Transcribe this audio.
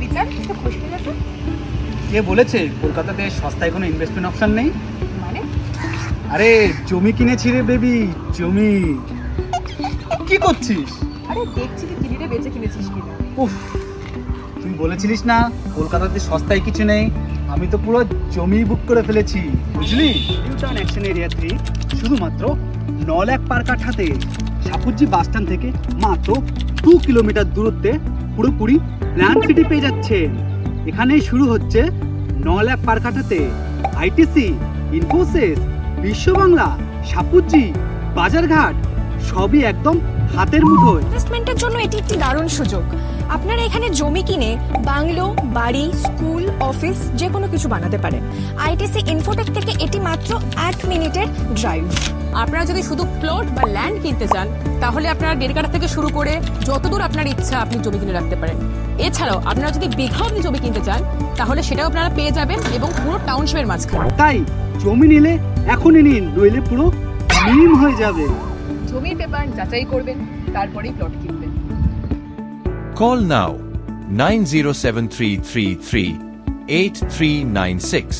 বিতান তো খোঁজ পেলে তো? কে বলেছে কলকাতাতে সস্তায় কোনো ইনভেস্টমেন্ট অপশন নেই? মানে আরে জমি কিনেছি রে বেবি, জমি। কি করছিস? আরে দেখছি তুই জিনিসটা বেঁচে কিনেছিস কিনা। উফ, তুই বলেছিলিস না কলকাতাতে সস্তায় কিছু নেই, আমি তো পুরো জমি বুক করে ফেলেছি বুঝলি। নিউটাউন অ্যাকশন এরিয়া 3 শুধুমাত্র 9 লাখ পার কাঠাতে সাপুজি বাস স্ট্যান্ড থেকে মাত্র 2 কিলোমিটার দূরত্বে পুরোপুরি প্ল্যান সিটি পেয়ে যাচ্ছেন। এখানেই শুরু হচ্ছে 9 লাখ পার কাঠাতে আইটিসি, ইনফোসিস, বিশ্ব বাংলা, সাপুজি, বাজারঘাট সবই একদম হাতের মুঠোয়। ইনভেস্টমেন্টের জন্য এটি একটি দারুণ সুযোগ। আপনারা এখানে জমি কিনে বাংলো, বাড়ি, স্কুল, অফিস যে কোনো কিছু বানাতে পারেন। আইটিসি ইনফোটেক থেকে এটি মাত্র 8 মিনিটের ড্রাইভ। আপনারা যদি শুধু প্লট বা ল্যান্ড কিনতে চান তাহলে আপনারা 1.5 কাঠা থেকে শুরু করে যতদূর আপনার ইচ্ছা আপনি জমি কিনে রাখতে পারেন। এছাড়াও আপনারা যদি বিঘা অবধি জমি কিনতে চান তাহলে সেটাও আপনারা পেয়ে যাবেন এবং পুরো টাউনশিপের মাঝখানে। তাই জমি নিলে এখনই নিন, নইলে পুরো মিম হয়ে যাবে। জমির পেপার যাচাই করবেন, তারপরেই প্লট কিনবেন। Call now 907333 8396